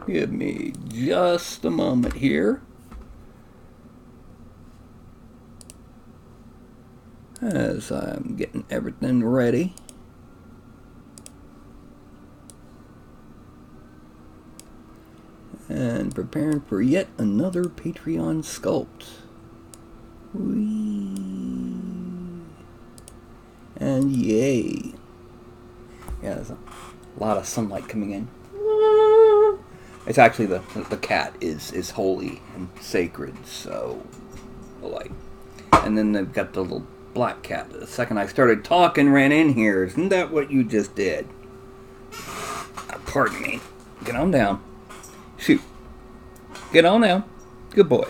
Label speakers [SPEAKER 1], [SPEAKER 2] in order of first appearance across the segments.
[SPEAKER 1] Give me just a moment here. As I'm getting everything ready. And preparing for yet another Patreon sculpt. Whee! And yay! Yeah, there's a lot of sunlight coming in. It's actually the cat is holy and sacred, so the light. And then they've got the little black cat. The second I started talking, ran in here. Isn't that what you just did? Pardon me. Get on down. Shoot. Get on down. Good boy.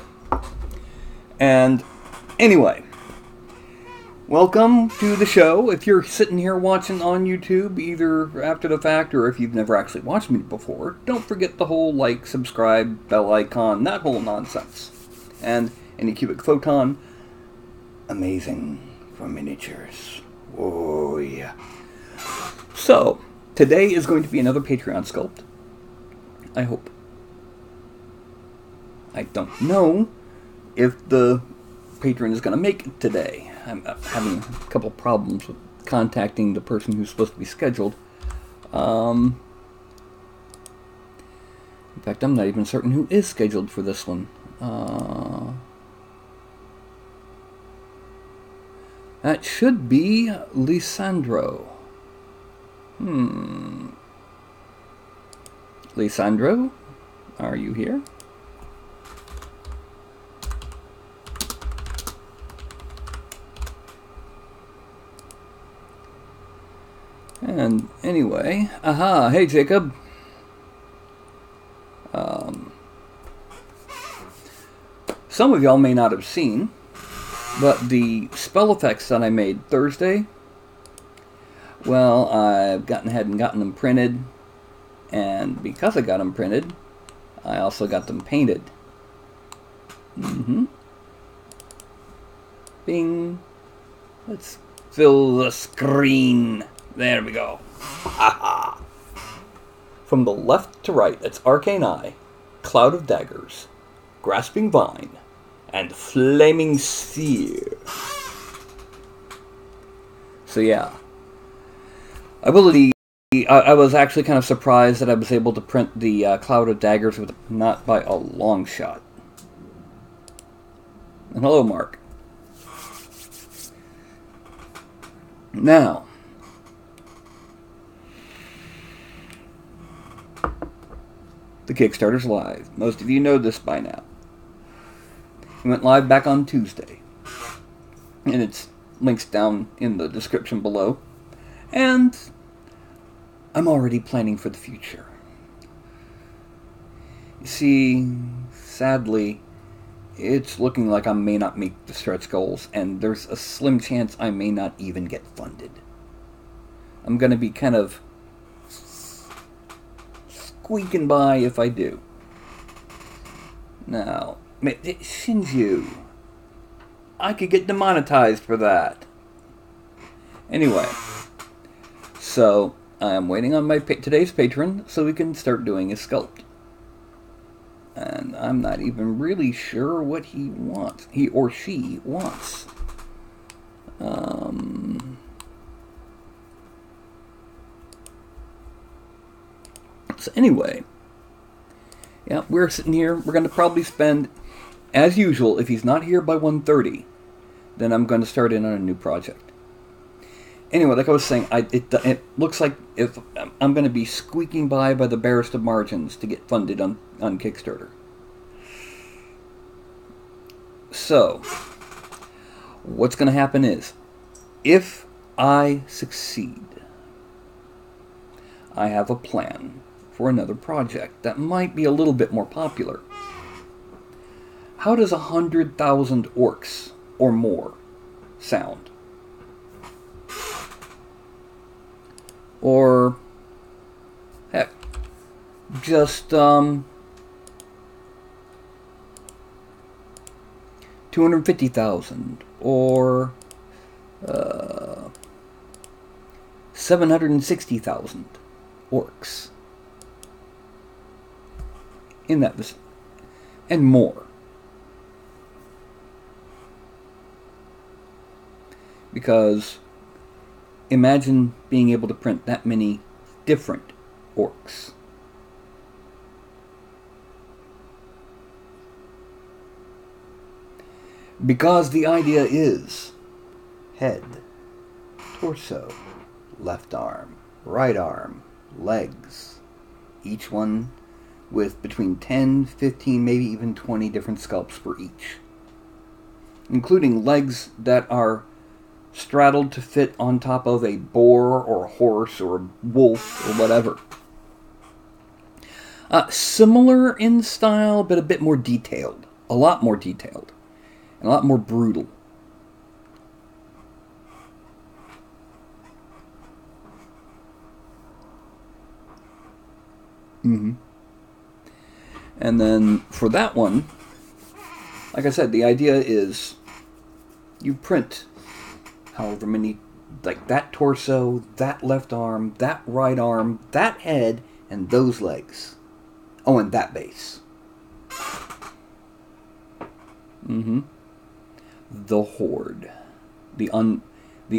[SPEAKER 1] And anyway, welcome to the show. If you're sitting here watching on YouTube, either after the fact or if you've never actually watched me before, don't forget the whole like, subscribe, bell icon, that whole nonsense. And any cubic photon, amazing for miniatures. Oh yeah. So, today is going to be another Patreon sculpt. I hope. I don't know if the patron is going to make it today. I'm having a couple problems with contacting the person who's supposed to be scheduled. In fact, I'm not even certain who is scheduled for this one. That should be Lisandro. Lisandro, are you here? And anyway, aha, hey Jacob. Some of y'all may not have seen, but the spell effects that I made Thursday, well, I've gotten ahead and gotten them printed, and because I got them printed, I also got them painted. Bing. Let's fill the screen. There we go. Ha-ha. From the left to right, it's Arcane Eye, Cloud of Daggers, Grasping Vine, and Flaming Sphere. So yeah. I was actually kind of surprised that I was able to print the Cloud of Daggers with not by a long shot. And hello, Mark. Now, the Kickstarter's live. Most of you know this by now. It went live back on Tuesday. And it's links down in the description below. And I'm already planning for the future. You see, sadly, it's looking like I may not meet the stretch goals, and there's a slim chance I may not even get funded. I'm going to be kind of squeaking by if I do. Now, Shinju, I could get demonetized for that. Anyway, so I'm waiting on my today's patron so we can start doing his sculpt. And I'm not even really sure what he wants. He or she wants. So anyway, yeah, we're sitting here. We're going to probably spend, as usual, if he's not here by 1:30, then I'm going to start in on a new project. Anyway, like I was saying, it looks like if I'm going to be squeaking by the barest of margins to get funded on Kickstarter. So, what's going to happen is, if I succeed, I have a plan for another project that might be a little bit more popular. How does 100,000 orcs or more sound? Or, heck, just 250,000 or 760,000 orcs. in that and more. Because imagine being able to print that many different orcs. Because the idea is head, torso, left arm, right arm, legs, each one with between 10, 15, maybe even 20 different sculpts for each, including legs that are straddled to fit on top of a boar or a horse or a wolf or whatever. Similar in style, but a bit more detailed. A lot more detailed. And a lot more brutal. And then for that one, like I said, the idea is you print however many, like that torso, that left arm, that right arm, that head, and those legs. Oh, and that base. The horde. The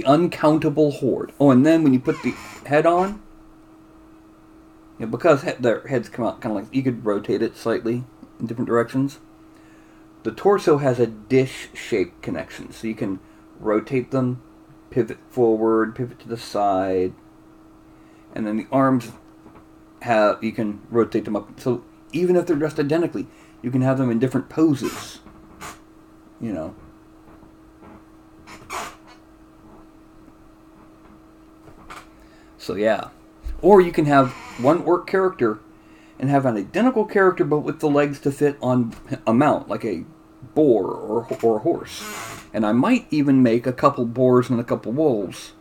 [SPEAKER 1] uncountable horde. Oh, and then when you put the head on, because their heads come out kind of like, you could rotate it slightly in different directions. The torso has a dish-shaped connection, so you can rotate them, pivot forward, pivot to the side, and then the arms you can rotate them up. So even if they're dressed identically, you can have them in different poses. You know. So yeah. Or you can have one orc character and have an identical character but with the legs to fit on a mount, like a boar or a horse. And I might even make a couple boars and a couple wolves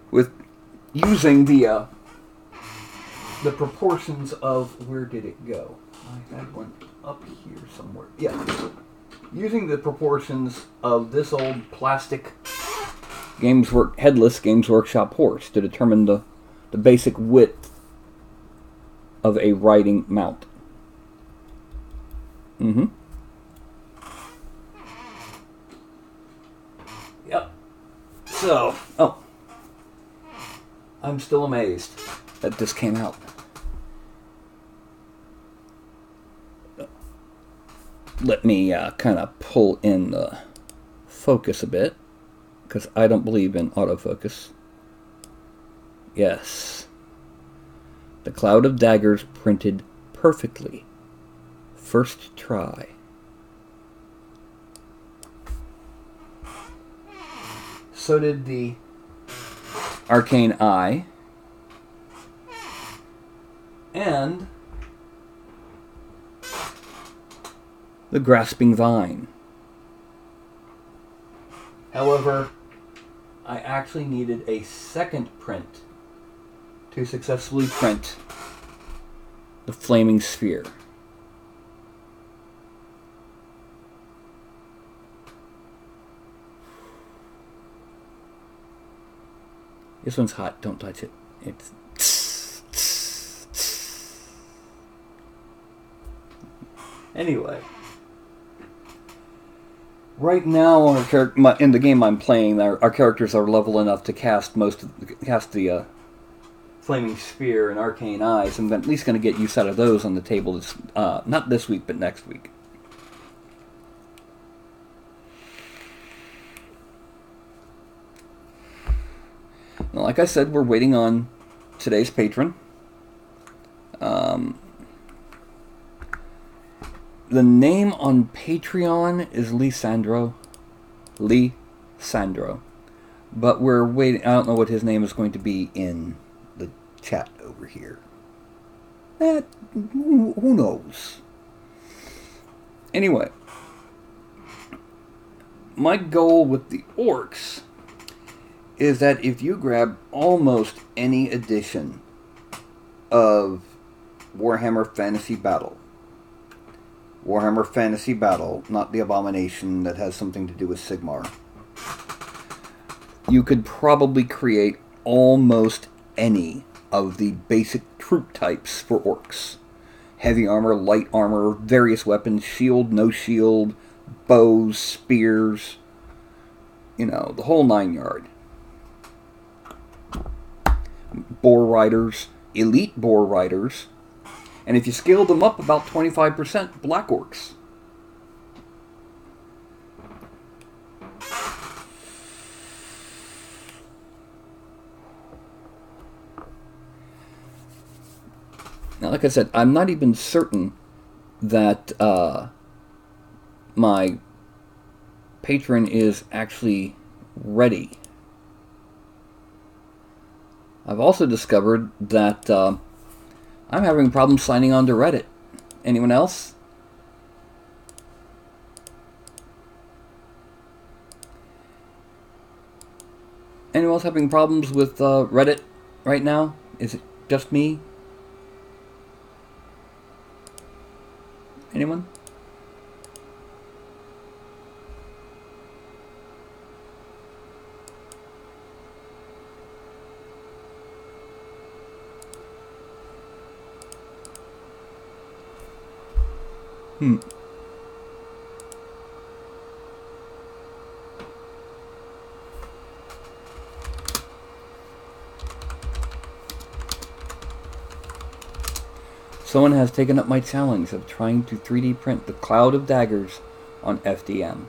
[SPEAKER 1] with using the proportions of, where did it go? I had one up here somewhere. Yeah. Using the proportions of this old plastic headless Games Workshop horse to determine the basic width of a riding mount. Yep. So, I'm still amazed that this came out. Let me kind of pull in the focus a bit, because I don't believe in autofocus. Yes. The Cloud of Daggers printed perfectly. First try. So did the Arcane Eye. And the Grasping Vine. However, I actually needed a second print to successfully print the Flaming Sphere. This one's hot, don't touch it. It's anyway. Right now, in the game I'm playing, our characters are level enough to cast the Flaming Sphere and Arcane Eyes. I'm at least going to get use out of those on the table. Not this week, but next week. Now, like I said, we're waiting on today's patron. The name on Patreon is Lee Sandro. But we're waiting. I don't know what his name is going to be in the chat over here. Who knows? Anyway, my goal with the orcs is that if you grab almost any edition of Warhammer Fantasy Battle, not the Abomination that has something to do with Sigmar, you could probably create almost any of the basic troop types for orcs. heavy armor, light armor, various weapons, shield, no shield, bows, spears, you know, the whole 9 yard. Boar riders, elite boar riders, and if you scale them up about 25%, black orcs. Now, like I said, I'm not even certain that my patron is actually ready. I've also discovered that I'm having problems signing on to Reddit. Anyone else? Anyone else having problems with Reddit right now? Is it just me? Anyone? Someone has taken up my challenge of trying to 3D print the cloud of daggers on FDM.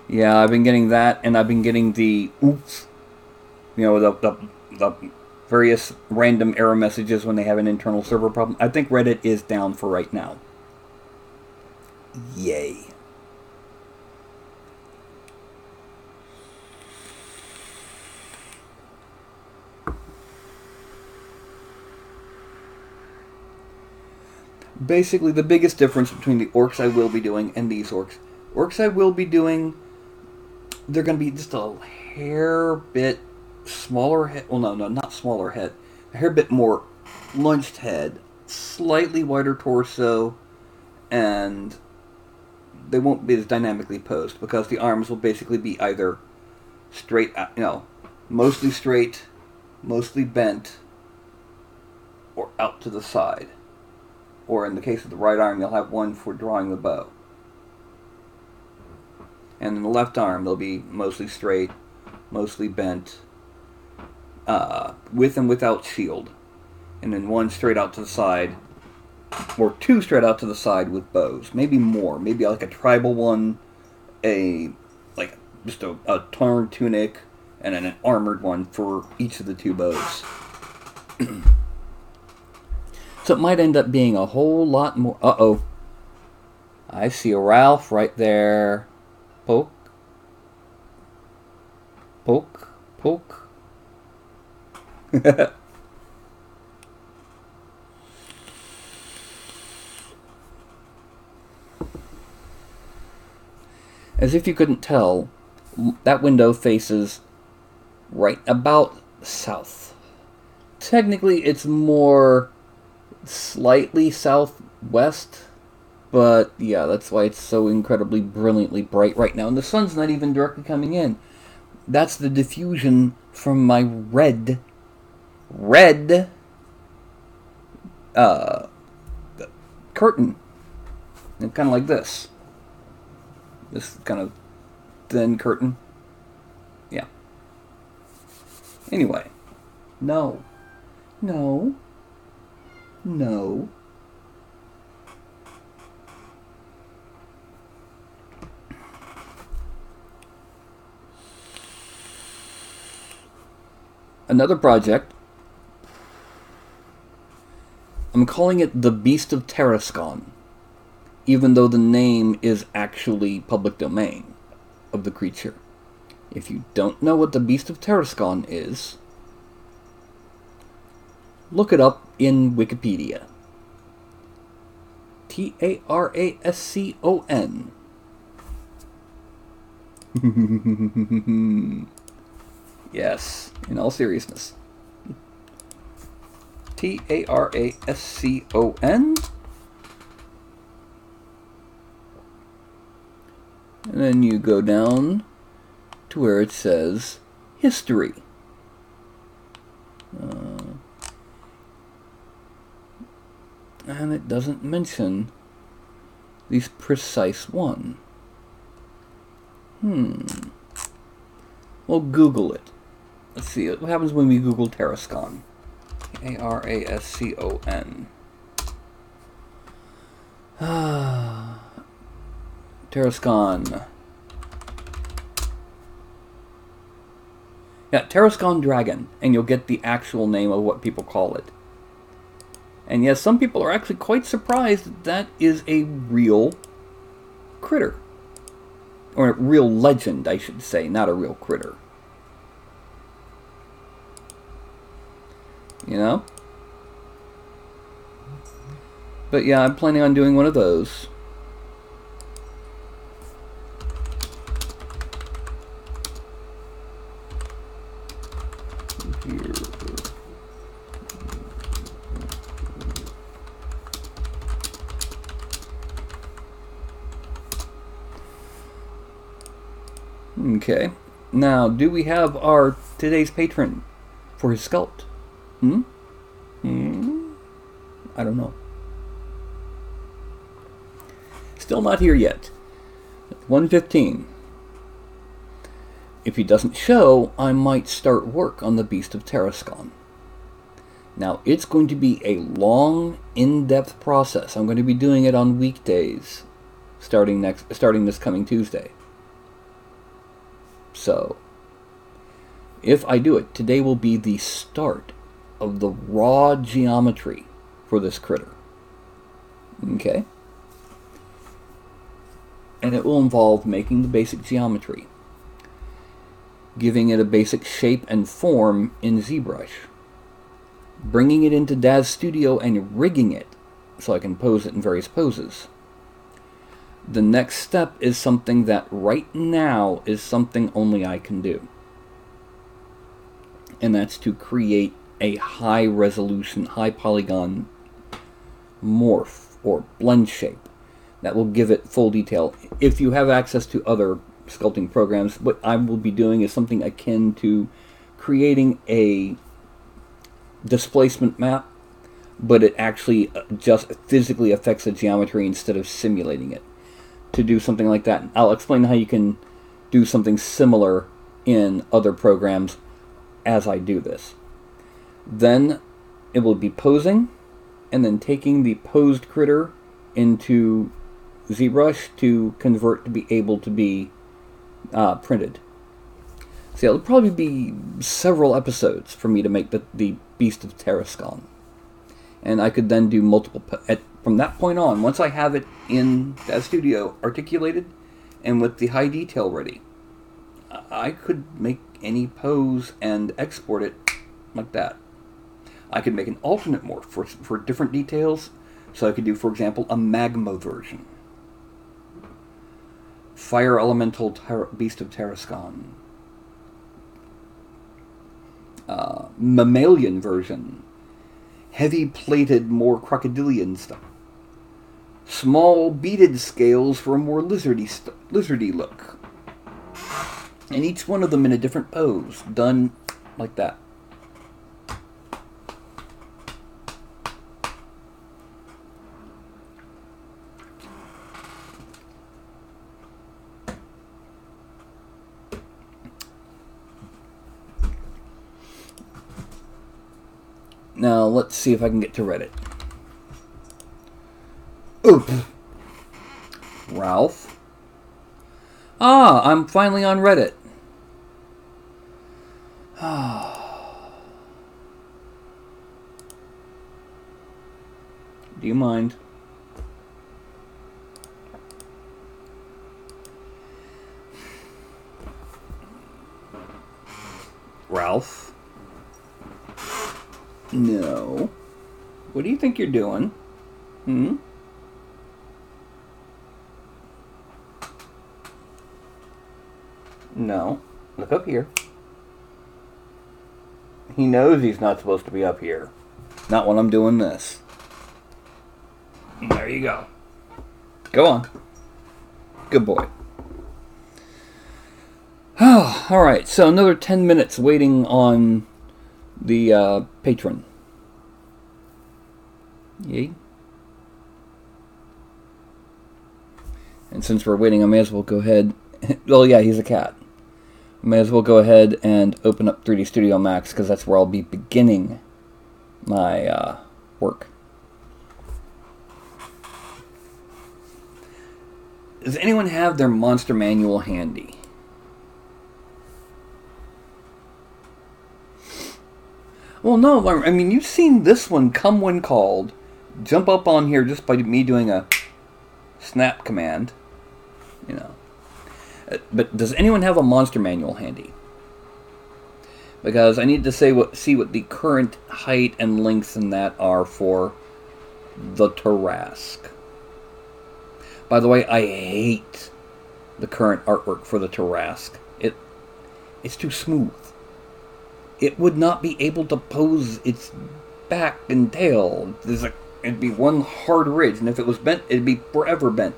[SPEAKER 1] Yeah, I've been getting that, and I've been getting the oops, you know, the various random error messages when they have an internal server problem. I think Reddit is down for right now. Yay. Basically, the biggest difference between the orcs I will be doing and these orcs. Orcs I will be doing, they're going to be just a hair bit smaller head. Well, no, not smaller head. A hair bit more lunched head, slightly wider torso, and they won't be as dynamically posed because the arms will basically be either straight, mostly straight, mostly bent, or out to the side. Or in the case of the right arm, you'll have one for drawing the bow. And in the left arm, they'll be mostly straight, mostly bent, with and without shield. And then one straight out to the side, or two straight out to the side with bows. Maybe more. Maybe like a tribal one, just a torn tunic, and then an armored one for each of the two bows. So it might end up being a whole lot more... Uh-oh. I see a Ralph right there. Poke. Poke. Poke. As if you couldn't tell, that window faces right about south. Technically, it's more... slightly southwest, but yeah, that's why it's so incredibly brilliantly bright right now, and the sun's not even directly coming in. That's the diffusion from my red curtain, and kind of like this kind of thin curtain. Yeah. Anyway, no. Another project, I'm calling it the Beast of Tarascon, even though the name is actually public domain of the creature. If you don't know what the Beast of Tarascon is, look it up in Wikipedia. Tarascon. Yes, in all seriousness. Tarascon. And then you go down to where it says history. And it doesn't mention this precise one. Well, Google it. Let's see what happens when we Google Tarascon. Arascon. Tarascon. Yeah, Tarascon Dragon, and you'll get the actual name of what people call it. And yes, some people are actually quite surprised that that is a real critter. Or a real legend, I should say, not a real critter. You know? But yeah, I'm planning on doing one of those. Here. Okay. Now, do we have our today's patron for his sculpt? I don't know. Still not here yet. 1:15. If he doesn't show, I might start work on the Beast of Tarascon. Now, it's going to be a long, in-depth process. I'm going to be doing it on weekdays, starting this coming Tuesday. So, if I do it, today will be the start of the raw geometry for this critter. Okay? And it will involve making the basic geometry, giving it a basic shape and form in ZBrush, bringing it into Daz Studio and rigging it so I can pose it in various poses. The next step is something that right now is something only I can do. And that's to create a high resolution, high polygon morph or blend shape that will give it full detail. If you have access to other sculpting programs, what I will be doing is something akin to creating a displacement map, but it actually just physically affects the geometry instead of simulating it. To do something like that, I'll explain how you can do something similar in other programs as I do this. Then it will be posing, and then taking the posed critter into ZBrush to convert to be able to be printed. So it'll probably be several episodes for me to make the Beast of Tarascon. And I could then do multiple... From that point on, once I have it in Daz Studio articulated and with the high detail ready, I could make any pose and export it like that. I could make an alternate morph for different details. So I could do, for example, a magma version. Fire Elemental Beast of Tarascon. Mammalian version. Heavy plated, more crocodilian stuff. Small beaded scales for a more lizardy look. And each one of them in a different pose, done like that. Now, let's see if I can get to Reddit. Oop! Ralph? Ah, I'm finally on Reddit. Do you mind? Ralph? No. What do you think you're doing? No. Look up here. He knows he's not supposed to be up here. Not when I'm doing this. There you go. Go on. Good boy. Alright, so another 10 minutes waiting on the patron. Yay. And since we're waiting, I may as well go ahead... well, yeah, he's a cat. I may as well go ahead and open up 3D Studio Max, because that's where I'll be beginning my work. Does anyone have their monster manual handy? Well, no, I mean, you've seen this one, come when called, jump up on here just by me doing a snap command, you know. But does anyone have a monster manual handy? Because I need to see what the current height and length and that are for the Tarrasque. By the way, I hate the current artwork for the Tarrasque. It's too smooth. It would not be able to pose its back and tail. It'd be one hard ridge, and if it was bent, it'd be forever bent.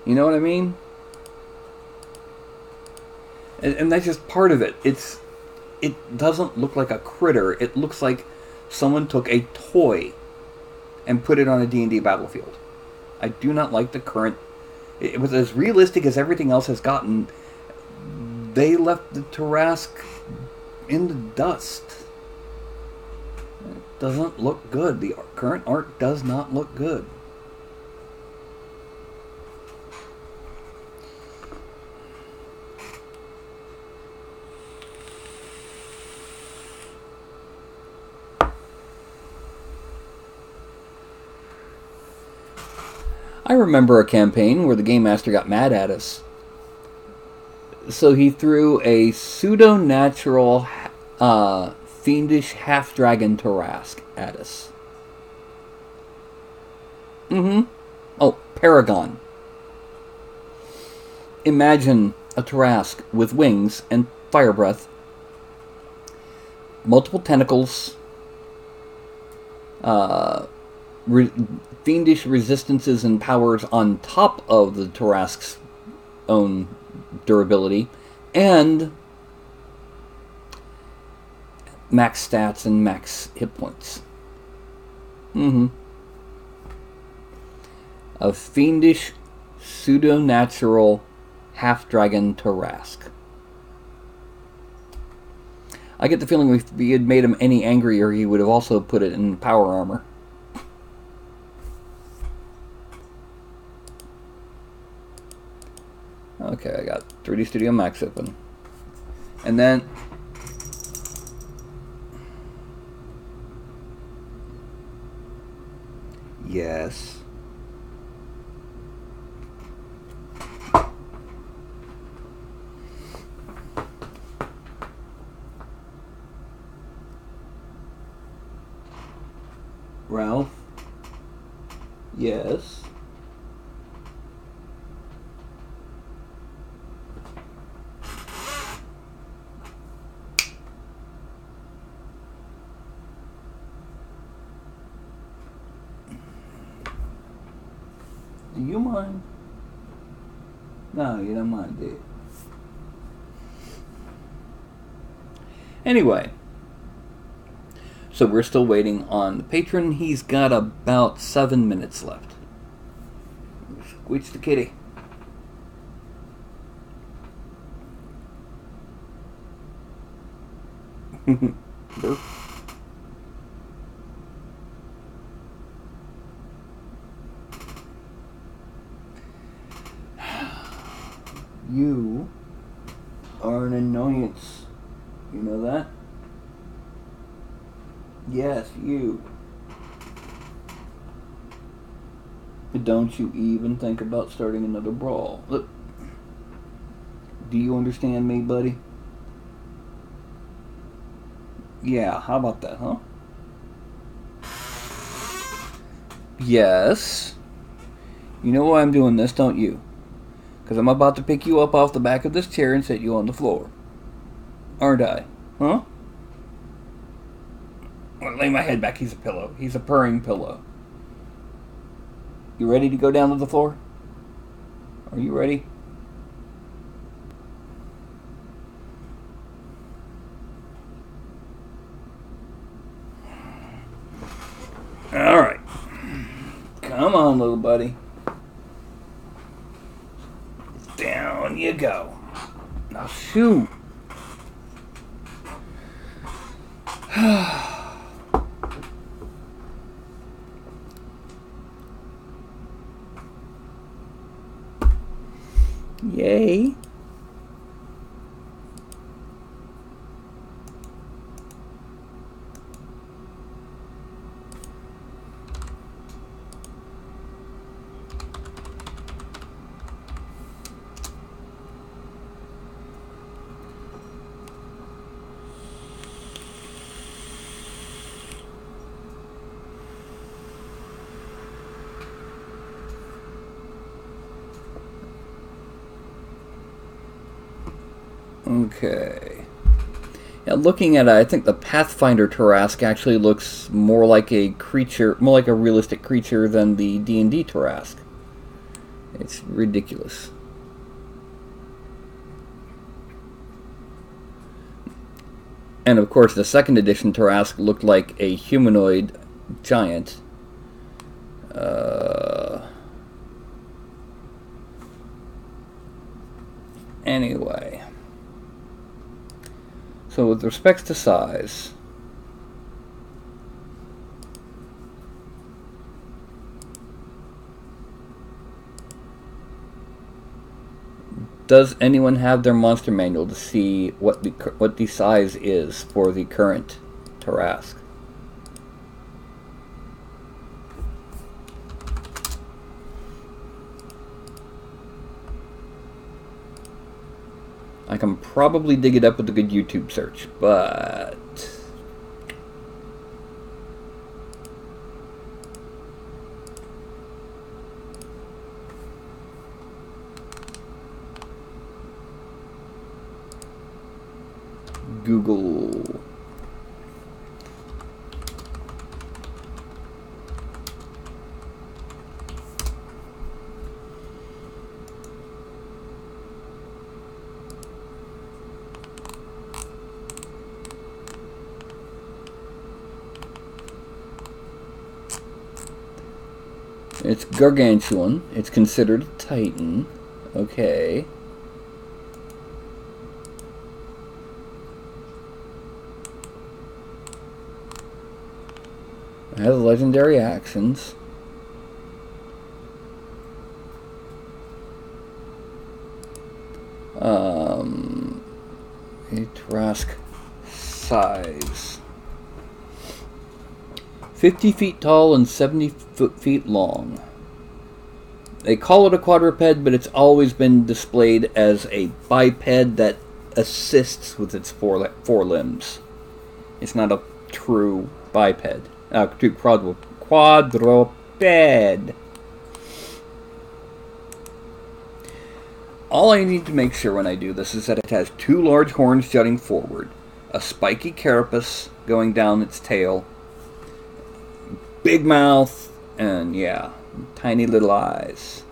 [SPEAKER 1] You know what I mean? And that's just part of it. It doesn't look like a critter. It looks like someone took a toy and put it on a D&D battlefield. I do not like the current... It was as realistic as everything else has gotten. They left the Tarrasque in the dust. It doesn't look good. The current art does not look good. I remember a campaign where the Game Master got mad at us. So he threw a pseudo-natural, fiendish half-dragon Tarrasque at us. Oh, Paragon. Imagine a Tarrasque with wings and fire breath, multiple tentacles, fiendish resistances and powers on top of the Tarrasque's own durability, and max stats and max hit points. A fiendish, pseudo-natural, half-dragon Tarrasque. I get the feeling if we had made him any angrier, he would have also put it in power armor. Okay, I got 3D Studio Max open. And then... Yes. Ralph? Yes. Do you mind? No, you don't mind, do you? Anyway, so we're still waiting on the patron. He's got about 7 minutes left. Squeech the kitty. Burp. You are an annoyance. You know that? Yes, you. Don't you even think about starting another brawl. Look. Do you understand me, buddy? Yeah, how about that, huh? Yes. You know why I'm doing this, don't you? Because I'm about to pick you up off the back of this chair and set you on the floor. Aren't I? Huh? I'll lay my head back. He's a pillow. He's a purring pillow. You ready to go down to the floor? Are you ready? Come on, little buddy. Down you go. Now shoot. Yay. Okay. Yeah, looking at it, I think the Pathfinder Tarrasque actually looks more like a creature, more like a realistic creature than the D&D Tarrasque. It's ridiculous. And of course, the second edition Tarrasque looked like a humanoid giant. Anyway. So with respects to size, does anyone have their monster manual to see what the size is for the current Tarrasque? I can probably dig it up with a good YouTube search, but Google. It's gargantuan. It's considered a titan. Okay. It has legendary actions. A Tarrasque size. 50 feet tall and 70 feet long. They call it a quadruped, but it's always been displayed as a biped that assists with its four limbs. It's not a true biped. True quadruped. All I need to make sure when I do this is that it has two large horns jutting forward, a spiky carapace going down its tail, big mouth, and yeah, tiny little eyes.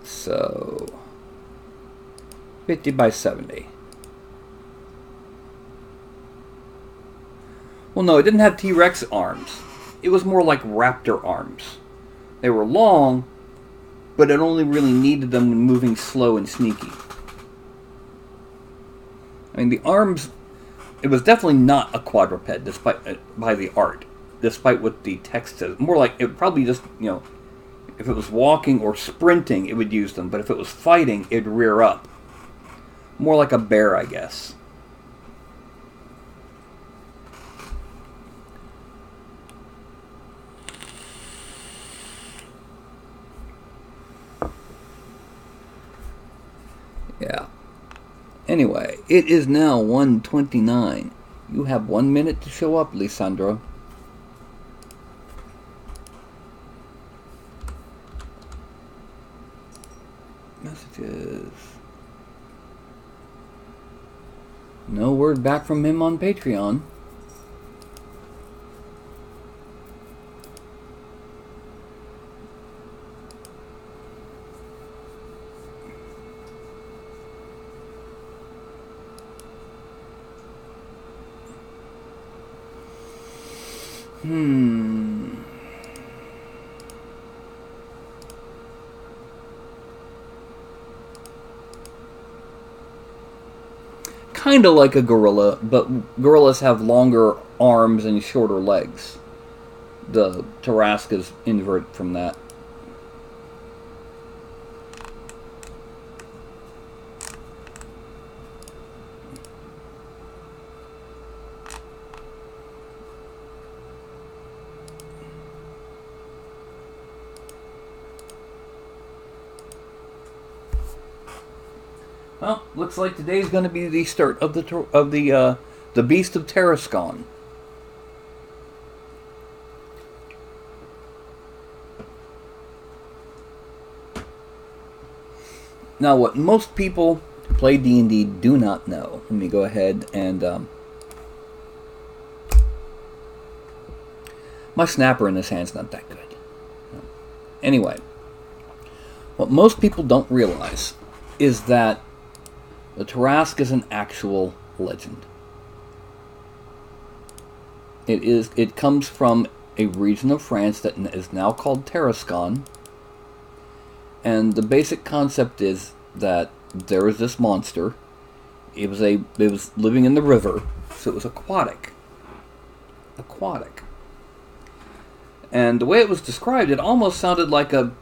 [SPEAKER 1] So 50 by 70. Well, no, it didn't have T-Rex arms. It was more like raptor arms. They were long, but it only really needed them when moving slow and sneaky. I mean, the arms, it was definitely not a quadruped, despite by the art, despite what the text says. More like, it probably just, if it was walking or sprinting, it would use them, but if it was fighting, it'd rear up. More like a bear, I guess. Yeah. Anyway, it is now 1:29. You have 1 minute to show up, Lisandro. Messages. No word back from him on Patreon. Kind of like a gorilla, but gorillas have longer arms and shorter legs. The Tarrasque is inverted from that. Well, looks like today's going to be the start of the Beast of Tarascon. Now, what most people who play D&D do not know. Let me go ahead and my snapper in this hand's not that good. Anyway, what most people don't realize is that the Tarrasque is an actual legend. It comes from a region of France that is now called Tarascon, and the basic concept is that there was this monster. It was living in the river, so it was aquatic. And the way it was described, it almost sounded like a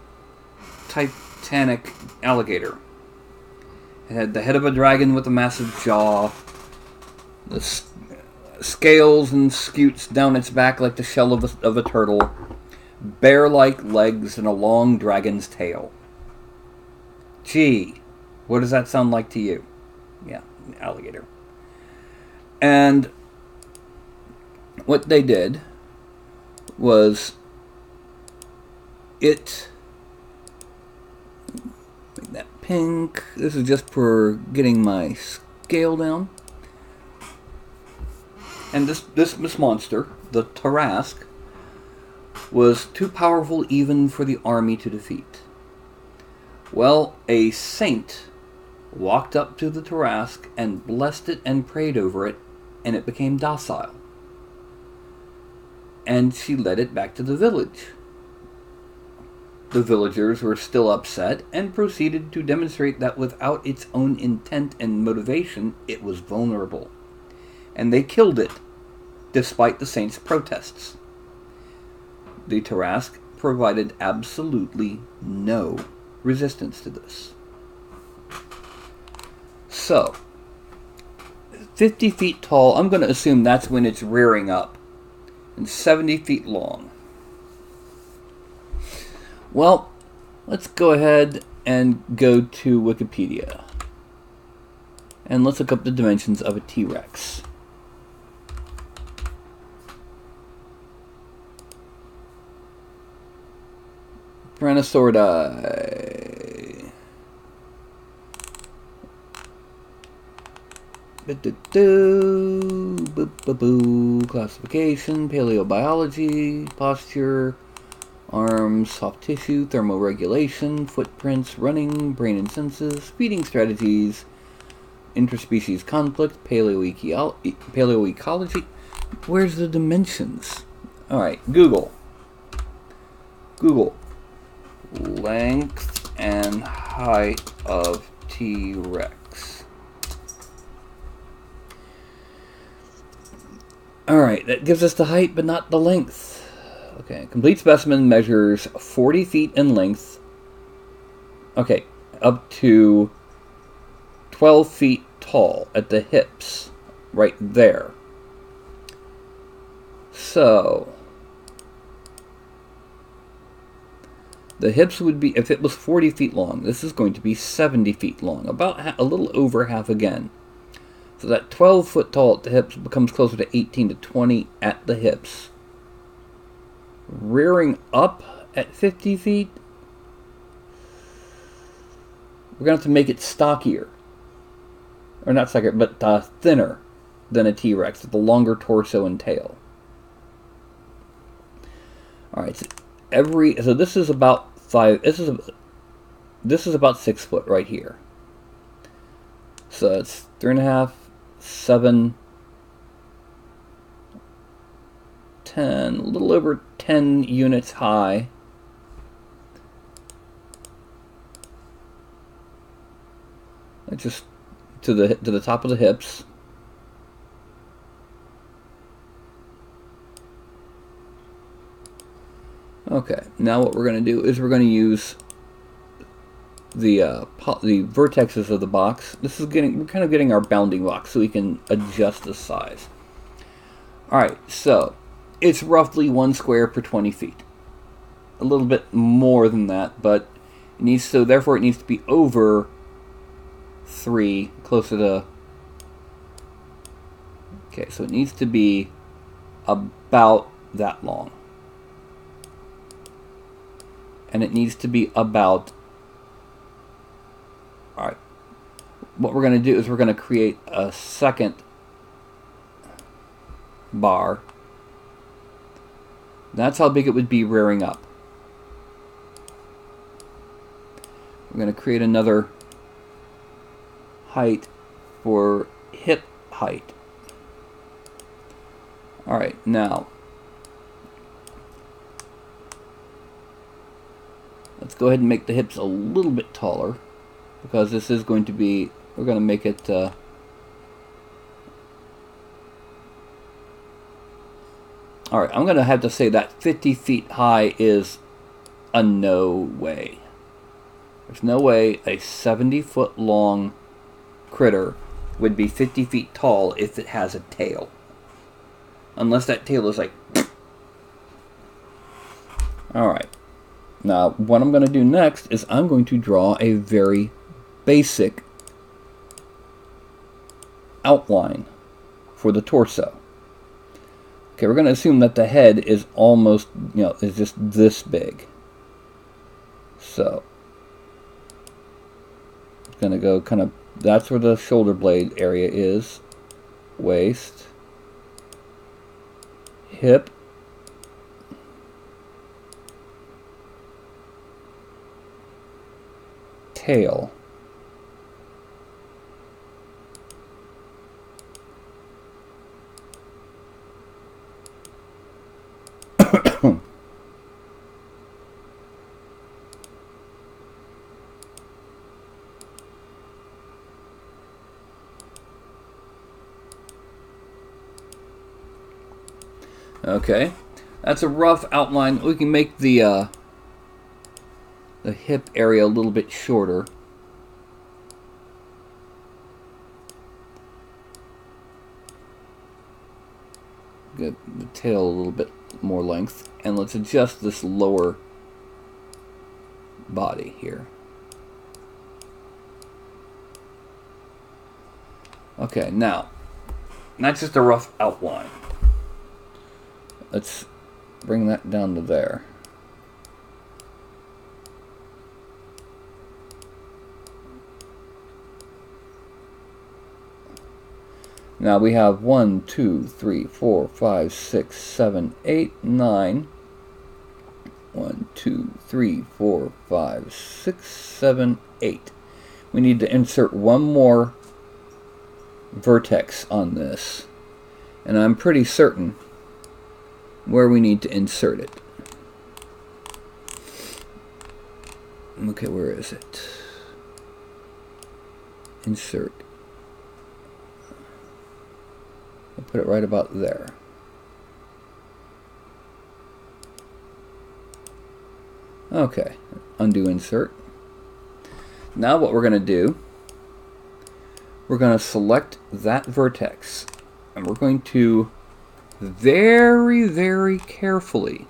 [SPEAKER 1] Titanic alligator. It had the head of a dragon with a massive jaw, the scales and scutes down its back like the shell of a turtle, bear-like legs, and a long dragon's tail. Gee, what does that sound like to you? Yeah, an alligator. And what they did was make that pink. This is just for getting my scale down. And this monster, the Tarrasque, was too powerful even for the army to defeat. Well, a saint walked up to the Tarrasque and blessed it and prayed over it, and it became docile. And she led it back to the village. The villagers were still upset and proceeded to demonstrate that without its own intent and motivation, it was vulnerable. And they killed it, despite the saint's protests. The Tarrasque provided absolutely no resistance to this. So, 50 feet tall, I'm going to assume that's when it's rearing up, and 70 feet long. Well, let's go ahead and go to Wikipedia. And let's look up the dimensions of a T-Rex. Tyrannosauridae. Classification, paleobiology, posture, arms, soft tissue, thermoregulation, footprints, running, brain and senses, feeding strategies, interspecies conflict, paleoecology. Where's the dimensions? Alright, Google. Length and height of T-Rex. Alright, that gives us the height but not the length. Okay, complete specimen measures 40 feet in length. Okay, up to 12 feet tall at the hips. Right there. So, the hips would be, if it was 40 feet long, this is going to be 70 feet long. About a little over half again. So that 12 foot tall at the hips becomes closer to 18 to 20 at the hips. Rearing up at 50 feet, we're going to have to make it stockier. Or not stockier, but thinner than a T-Rex, with a longer torso and tail. Alright, so this is about this is about 6 foot right here. So it's 3.5, 7, 10, 10, a little over 10 units high. Just to the top of the hips. Okay, now what we're going to do is we're going to use the vertexes of the box. We're kind of getting our bounding box so we can adjust the size. All right, so it's roughly 1 square per 20 feet. A little bit more than that, but therefore it needs to be over 3, closer to. Okay, so it needs to be about that long. And it needs to be about. Alright. What we're going to do is we're going to create a second bar. That's how big it would be rearing up. We're going to create another height for hip height. Alright, now let's go ahead and make the hips a little bit taller, because this is going to be, we're going to make it alright, I'm going to have to say that 50 feet high is a no way. There's no way a 70-foot long critter would be 50 feet tall if it has a tail. Unless that tail is like. Alright. Now, what I'm going to do next is I'm going to draw a very basic outline for the torso. Okay, we're going to assume that the head is almost, is just this big. So, it's going to go kind of, that's where the shoulder blade area is. Waist. Hip. Tail. Okay, that's a rough outline. We can make the hip area a little bit shorter. Get the tail a little bit more length, and let's adjust this lower body here. Okay, now that's just a rough outline. Let's bring that down to there. Now we have 1, 2, 3, 4, 5, 6, 7, 8, 9. 1, 2, 3, 4, 5, 6, 7, 8. We need to insert one more vertex on this. And I'm pretty certain where we need to insert it. Okay, where is it? Insert. I'll put it right about there. Okay, undo insert. Now what we're going to do, we're going to select that vertex, and we're going to very, very carefully,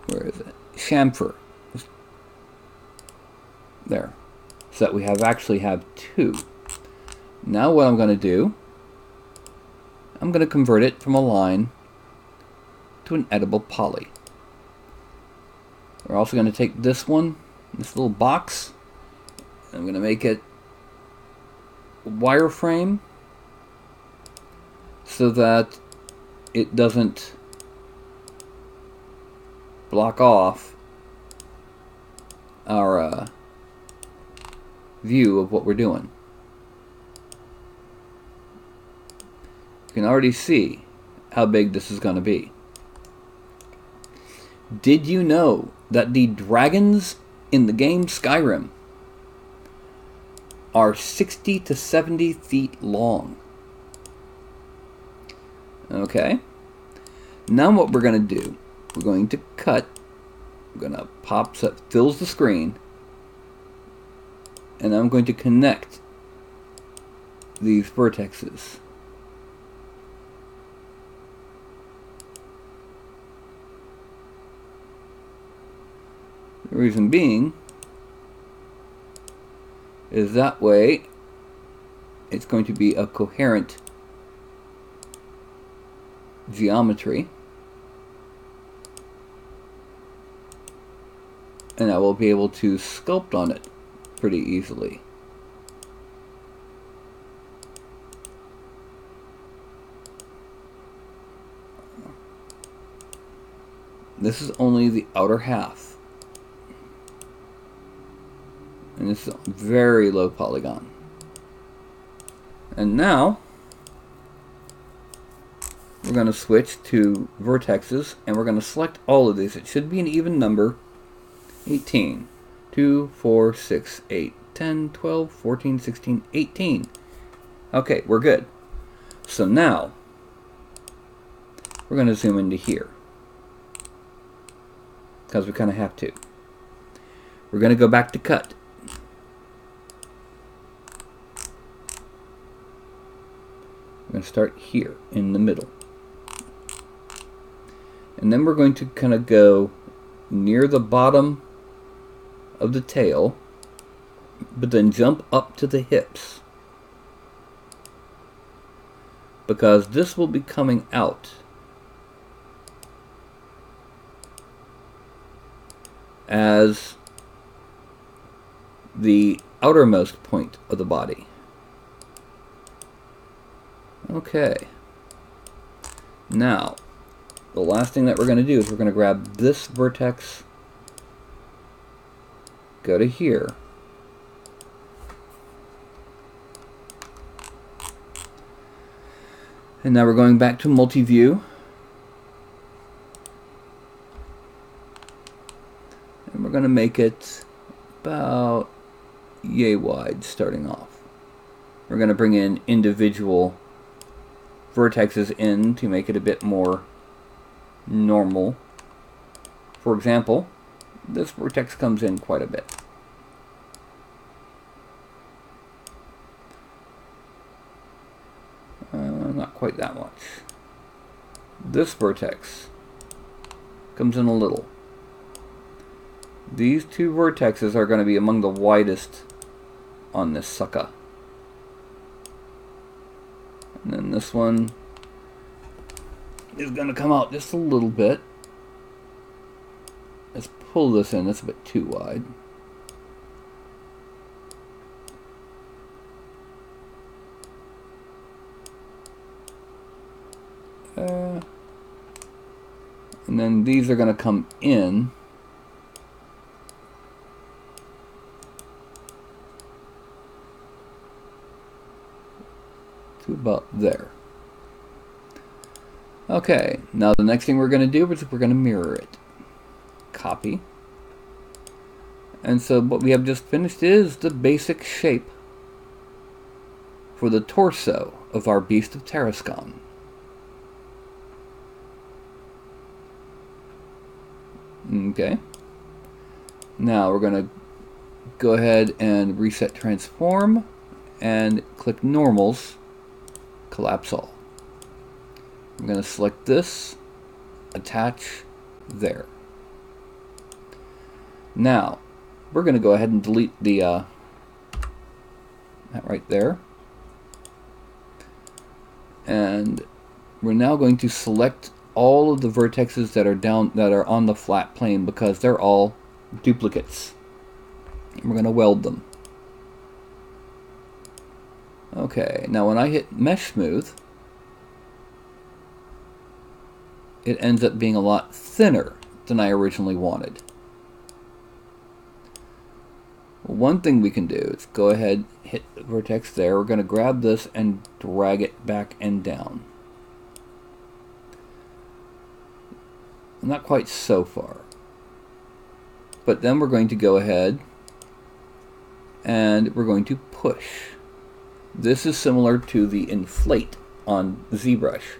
[SPEAKER 1] where is it? Chamfer. There. So that we actually have two. Now what I'm going to do, I'm going to convert it from a line to an edible poly. We're also going to take this one, this little box, and I'm going to make it wireframe so that it doesn't block off our view of what we're doing. You can already see how big this is going to be. Did you know that the dragons in the game Skyrim are 60 to 70 feet long? Okay. Now what we're going to do, we're going to cut. We're going to pop so it fills the screen. And I'm going to connect these vertexes. The reason being is that way it's going to be a coherent geometry, and I will be able to sculpt on it pretty easily. This is only the outer half, and it's very low polygon. And now we're going to switch to vertexes, and we're going to select all of these. It should be an even number. 18, 2, 4, 6, 8, 10, 12, 14, 16, 18. Okay, we're good. So now we're going to zoom into here, because we kind of have to. We're going to go back to cut. We're going to start here in the middle. And then we're going to kind of go near the bottom of the tail, but then jump up to the hips, because this will be coming out as the outermost point of the body. Okay. Now, the last thing that we're going to do is we're going to grab this vertex, go to here, and now we're going back to multi-view, and we're going to make it about yay wide starting off. We're going to bring in individual vertexes in to make it a bit more normal. For example, this vertex comes in quite a bit. Not quite that much. This vertex comes in a little. These two vertexes are going to be among the widest on this sucker. And then this one is going to come out just a little bit. Let's pull this in. That's a bit too wide. And then these are going to come in to about there. Okay, now the next thing we're going to do is we're going to mirror it. Copy. And so what we have just finished is the basic shape for the torso of our Beast of Tarascon. Okay. Now we're going to go ahead and reset transform and click normals, collapse all. I'm going to select this, attach there. Now we're going to go ahead and delete the that right there, and we're now going to select all of the vertexes that are on the flat plane, because they're all duplicates. We're going to weld them. Okay, now when I hit mesh smooth, it ends up being a lot thinner than I originally wanted. One thing we can do is go ahead, hit the vertex there. We're going to grab this and drag it back and down. Not quite so far. But then we're going to go ahead and we're going to push. This is similar to the inflate on ZBrush.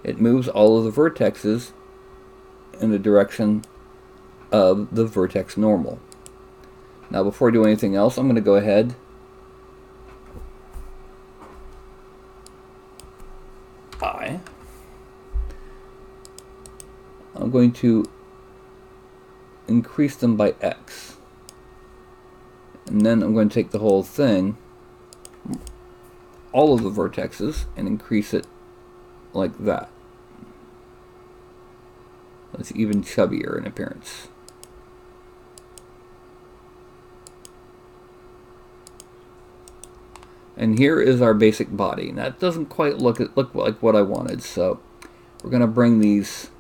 [SPEAKER 1] It moves all of the vertexes in the direction of the vertex normal. Now before I do anything else, I'm going to go ahead I'm going to increase them by X. And then I'm going to take the whole thing, all of the vertexes, and increase it like that. It's even chubbier in appearance. And here is our basic body. Now it doesn't quite look like what I wanted, so we're going to bring these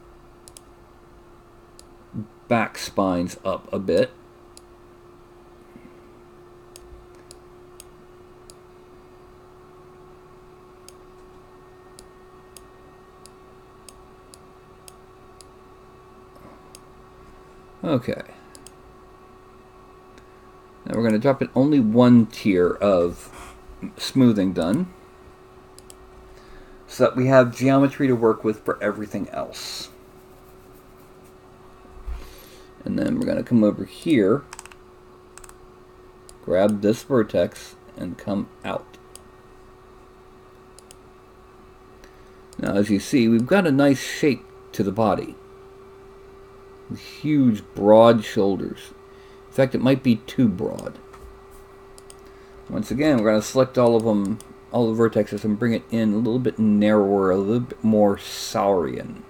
[SPEAKER 1] back spines up a bit. Okay. Now we're going to drop it only one tier of smoothing done, so that we have geometry to work with for everything else. And then we're going to come over here, grab this vertex, and come out. Now as you see, we've got a nice shape to the body. Huge, broad shoulders. In fact, it might be too broad. Once again, we're going to select all of them, all the vertexes, and bring it in a little bit narrower, a little bit more Saurian.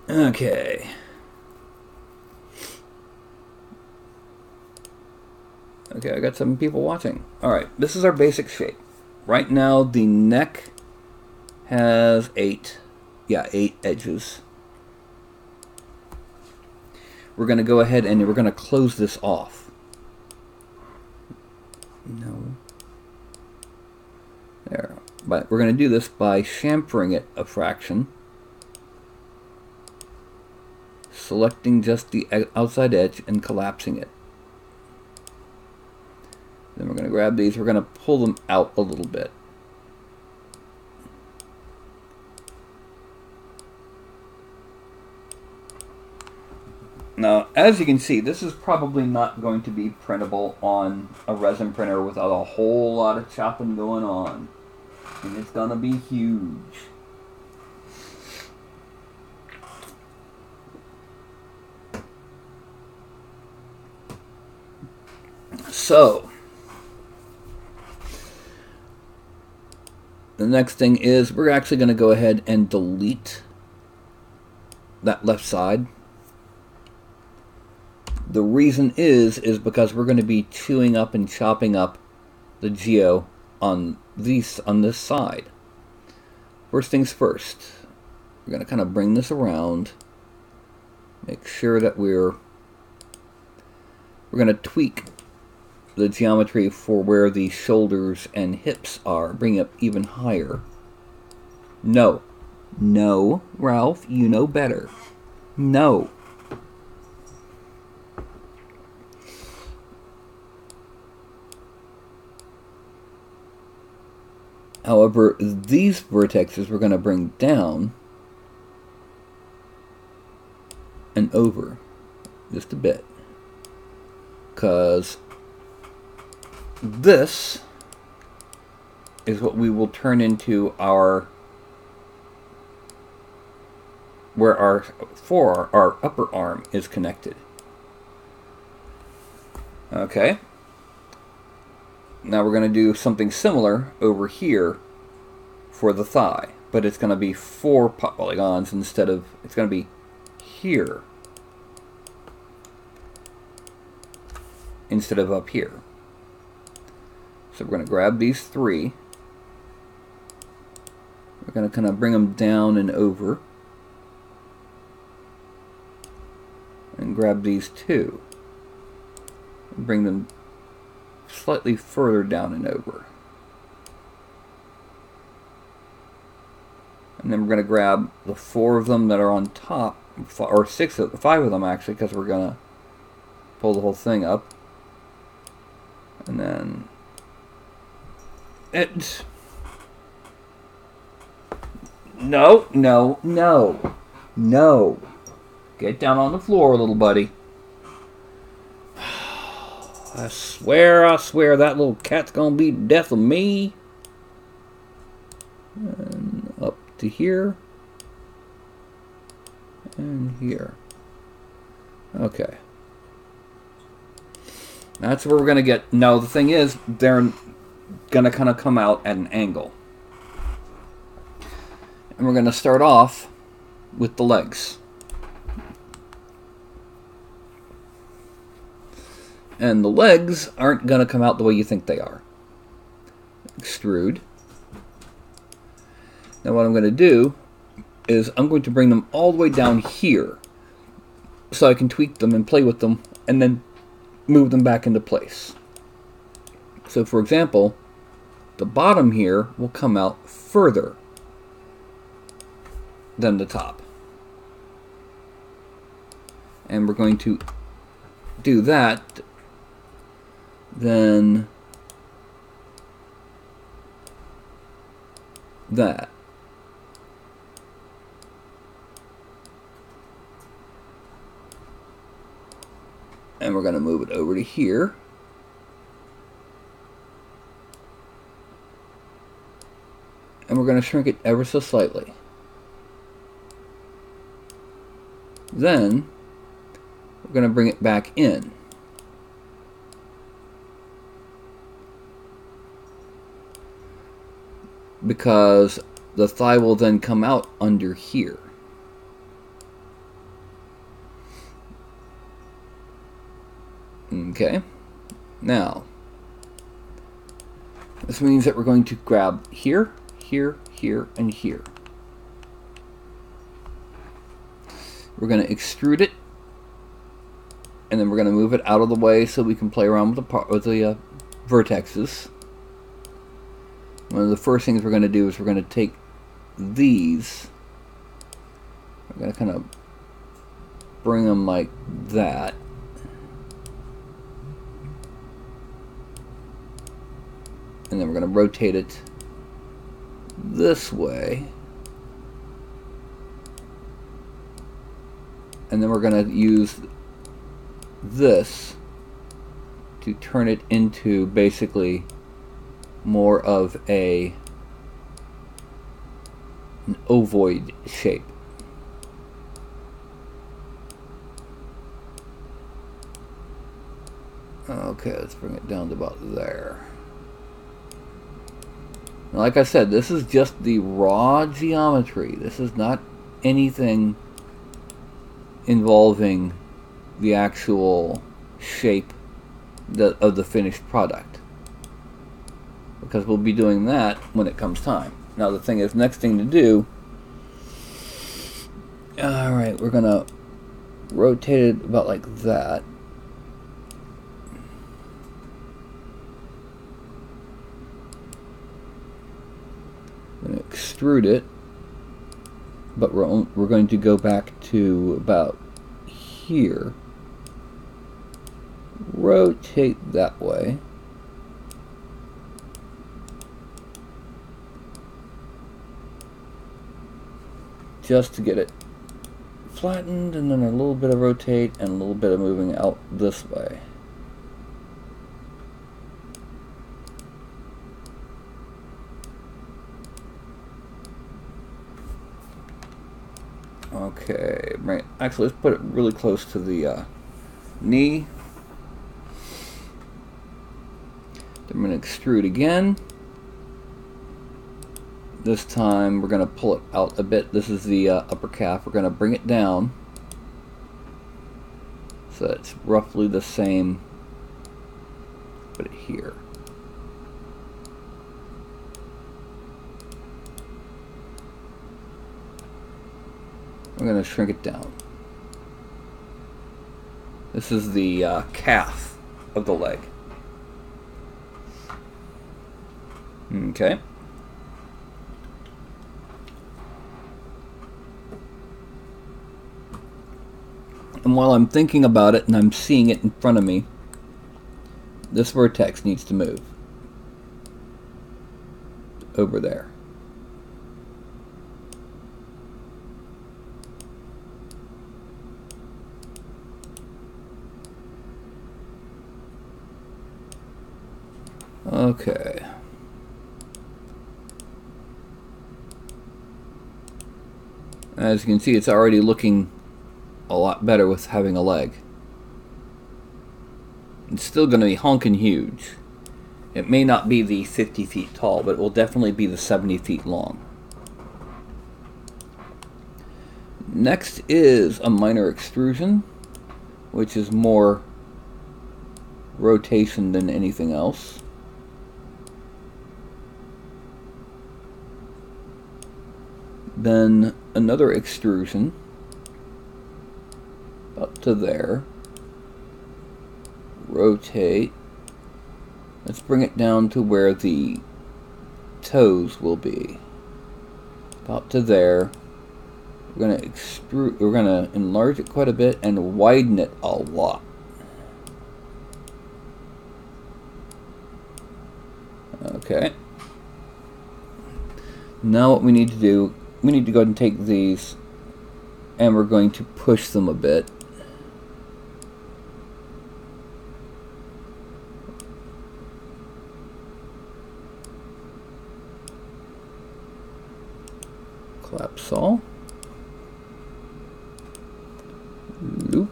[SPEAKER 1] Okay. Okay, I got some people watching. Alright, this is our basic shape. Right now, the neck has 8 edges. We're going to go ahead and we're going to close this off. No. There. But we're going to do this by chamfering it a fraction. Selecting just the outside edge and collapsing it. Then we're going to grab these, we're going to pull them out a little bit. Now, as you can see, this is probably not going to be printable on a resin printer without a whole lot of chopping going on. And it's going to be huge. So, the next thing is we're actually going to go ahead and delete that left side. The reason is because we're going to be chewing up and chopping up the geo on this side. First things first, we're going to kind of bring this around, make sure that we're going to tweak the geometry for where the shoulders and hips are, bring it up even higher. No, Ralph, you know better. No. However, these vertexes we're going to bring down and over just a bit, because this is what we will turn into our our upper arm is connected. Okay. Now we're going to do something similar over here for the thigh, but it's going to be 4 polygons instead of, it's going to be here instead of up here. So we're going to grab these 3. We're going to kind of bring them down and over. And grab these 2. And bring them slightly further down and over. And then we're going to grab the 4 of them that are on top, or 5 of them actually, because we're going to pull the whole thing up. And then it... No, no, no, no. Get down on the floor, little buddy. I swear, that little cat's gonna be the death of me. And up to here. And here. Okay. That's where we're gonna get... No, the thing is, they're gonna kind of come out at an angle. And we're gonna start off with the legs. And the legs aren't going to come out the way you think they are. Extrude. Now what I'm going to do is I'm going to bring them all the way down here so I can tweak them and play with them and then move them back into place. So for example, the bottom here will come out further than the top. And we're going to do that. Then that. And we're going to move it over to here. And we're going to shrink it ever so slightly. Then we're going to bring it back in. Because the thigh will then come out under here. Okay. Now, this means that we're going to grab here, here, here, and here. We're going to extrude it, and then we're going to move it out of the way so we can play around with the vertexes. One of the first things we're going to do is we're going to take these. We're going to kind of bring them like that. And then we're going to rotate it this way. And then we're going to use this to turn it into basically more of an ovoid shape. Okay, let's bring it down to about there. Now, like I said, this is just the raw geometry. This is not anything involving the actual shape of the finished product, because we'll be doing that when it comes time. Now the thing is, next thing to do, alright, we're gonna rotate it about like that. I'm gonna extrude it, but we're going to go back to about here. Rotate that way. Just to get it flattened, and then a little bit of rotate and a little bit of moving out this way. Okay, right. Actually, let's put it really close to the knee. Then I'm going to extrude again. This time we're going to pull it out a bit. This is the upper calf. We're going to bring it down so it's roughly the same. Put it here. I'm going to shrink it down. This is the calf of the leg. Okay. while I'm thinking about it and I'm seeing it in front of me, this vertex needs to move over there. Okay. As you can see, it's already looking a lot better with having a leg. It's still going to be honking huge. It may not be the 50 feet tall, but it will definitely be the 70 feet long. Next is a minor extrusion, which is more rotation than anything else. Then another extrusion up to there. Rotate. Let's bring it down to where the toes will be. Up to there. We're gonna extrude. We're gonna enlarge it quite a bit and widen it a lot. Okay. Now what we need to do, we need to go ahead and take these and we're going to push them a bit. Collapse all. Loop.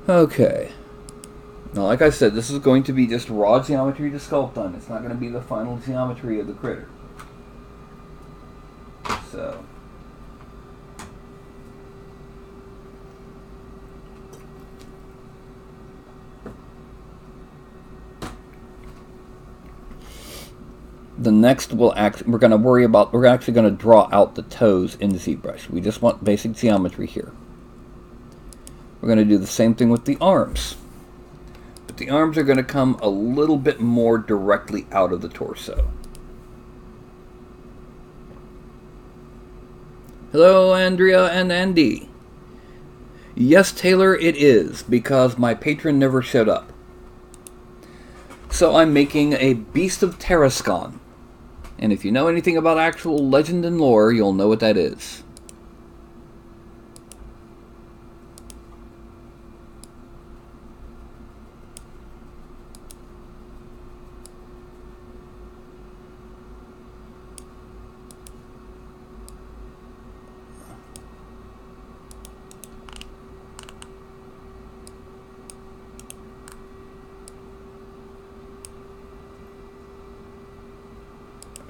[SPEAKER 1] Okay. Now, like I said, this is going to be just raw geometry to sculpt on. It's not going to be the final geometry of the critter. So. The next we're going to worry about, we're actually going to draw out the toes in ZBrush. We just want basic geometry here. We're going to do the same thing with the arms. But the arms are going to come a little bit more directly out of the torso. Hello, Andrea and Andy. Yes, Taylor, it is, because my patron never showed up. So I'm making a Beast of Tarascon. And if you know anything about actual legend and lore, you'll know what that is.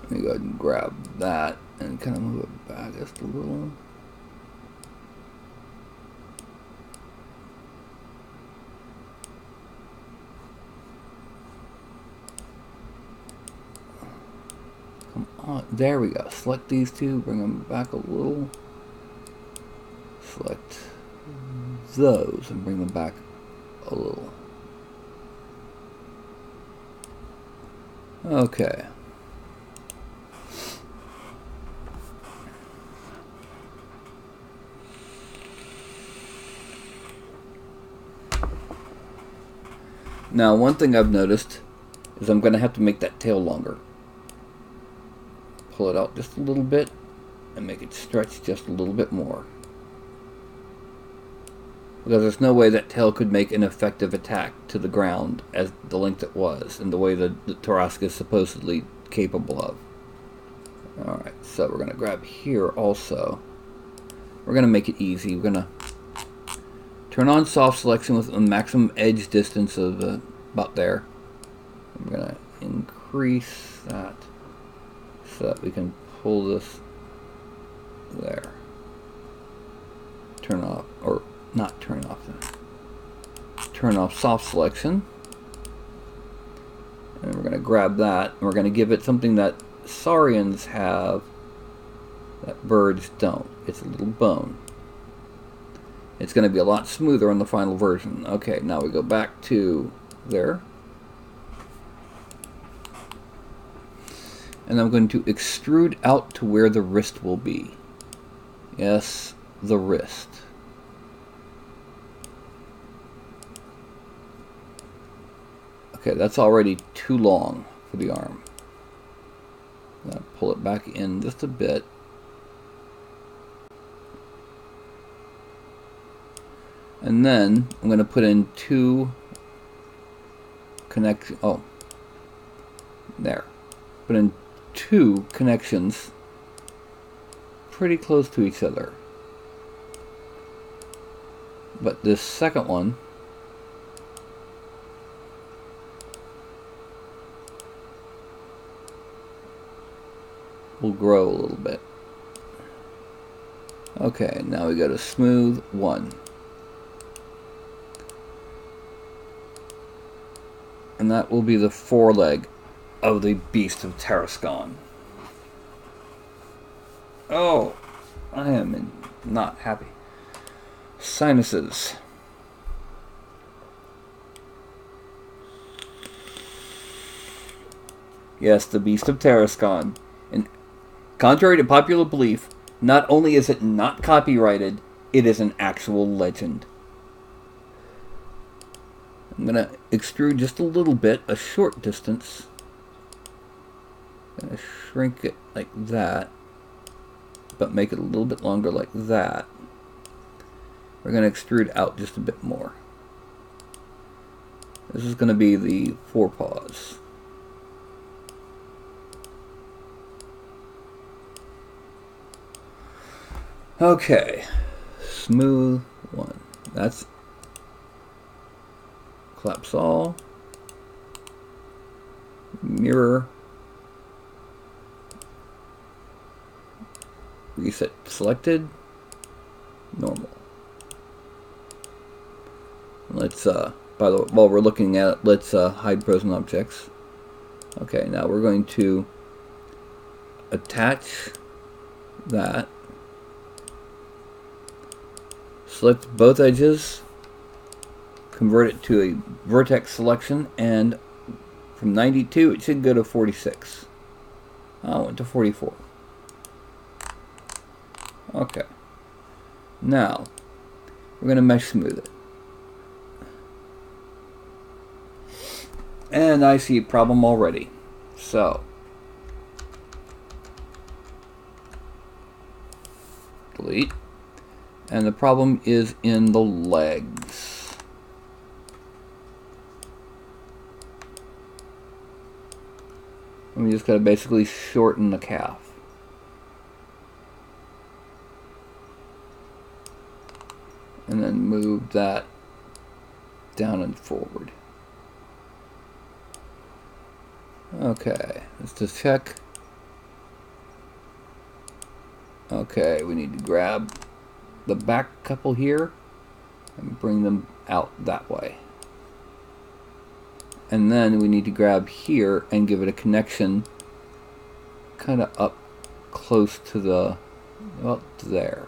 [SPEAKER 1] Let me go ahead and grab that and kind of move it back just a little. Come on, there we go. Select these two, bring them back a little. Select those and bring them back a little. Okay. Now, one thing I've noticed is I'm going to have to make that tail longer. Pull it out just a little bit and make it stretch just a little bit more. Because there's no way that tail could make an effective attack to the ground as the length it was and the way the Tarrasque is supposedly capable of. Alright, so we're going to grab here also. We're going to make it easy. We're going to turn on soft selection with a maximum edge distance of about there. I'm going to increase that so that we can pull this there. Turn off, or not turn off, turn off soft selection. And we're going to grab that and we're going to give it something that saurians have that birds don't. It's a little bone. It's going to be a lot smoother on the final version. Okay, now we go back to there. And I'm going to extrude out to where the wrist will be. Yes, the wrist. Okay, that's already too long for the arm. I'm going to pull it back in just a bit. And then I'm going to put in two Put in two connections pretty close to each other. But this second one will grow a little bit. Okay, now we go to smooth one. And that will be the foreleg of the Beast of Tarascon. Oh, I am not happy. Sinuses. Yes, the Beast of Tarascon. And contrary to popular belief, not only is it not copyrighted, it is an actual legend. I'm going to extrude just a little bit, a short distance. I'm going to shrink it like that, but make it a little bit longer like that. We're going to extrude out just a bit more. This is going to be the forepaws. Okay, smooth one. That's collapse all, mirror, reset selected, normal. Let's by the way, while we're looking at it, let's hide frozen objects. Okay, now we're going to attach that. Select both edges, convert it to a vertex selection, and from 92 it should go to 46. I went to 44. Okay. Now, we're going to mesh smooth it. And I see a problem already. So, delete. And the problem is in the legs. And we just got to basically shorten the calf. And then move that down and forward. Okay, let's just check. Okay, we need to grab the back couple here and bring them out that way. And then we need to grab here and give it a connection kind of up close to the, well, to there.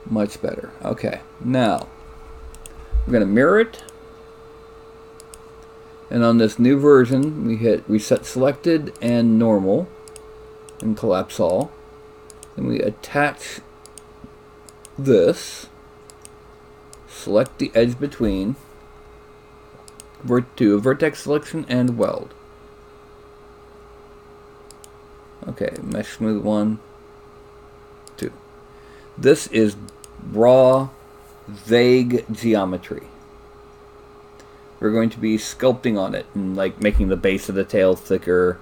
[SPEAKER 1] Much better. Okay, now we're going to mirror it. And on this new version, we hit reset selected and normal and collapse all. And we attach this, select the edge between, to a vertex selection and weld. Okay, mesh smooth 1, 2. This is raw, vague geometry. We're going to be sculpting on it and like making the base of the tail thicker,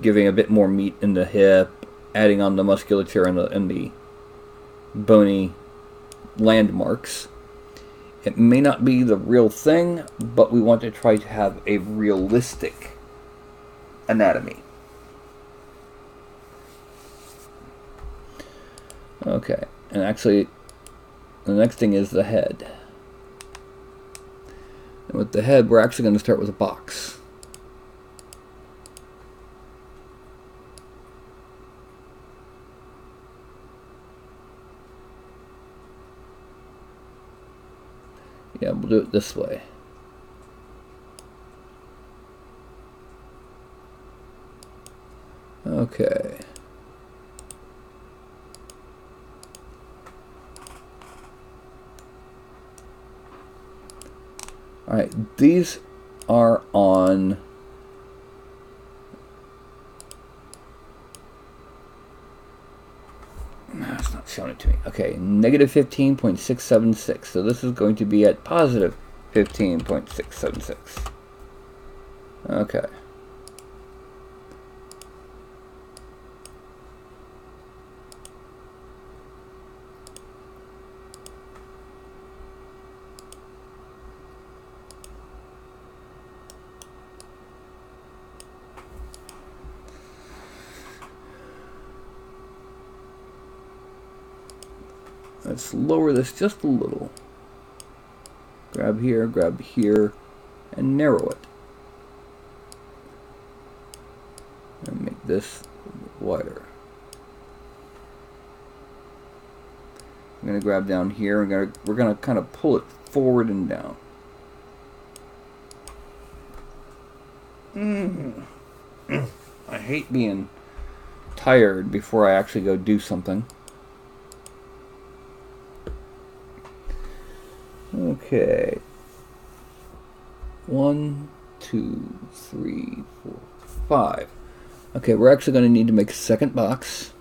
[SPEAKER 1] giving a bit more meat in the hip, adding on the musculature and the bony landmarks. It may not be the real thing, but we want to try to have a realistic anatomy. Okay, and actually the next thing is the head. And with the head, we're actually going to start with a box. Yeah, we'll do it this way. Okay. Alright, these are on it's not showing it to me. Okay, negative 15.676. So this is going to be at positive 15.676. Okay. Let's lower this just a little. Grab here, and narrow it. And make this wider. I'm going to grab down here, and we're going to kind of pull it forward and down. I hate being tired before I actually go do something. Okay. 1, 2, 3, 4, 5. Okay, we're actually going to need to make a second box.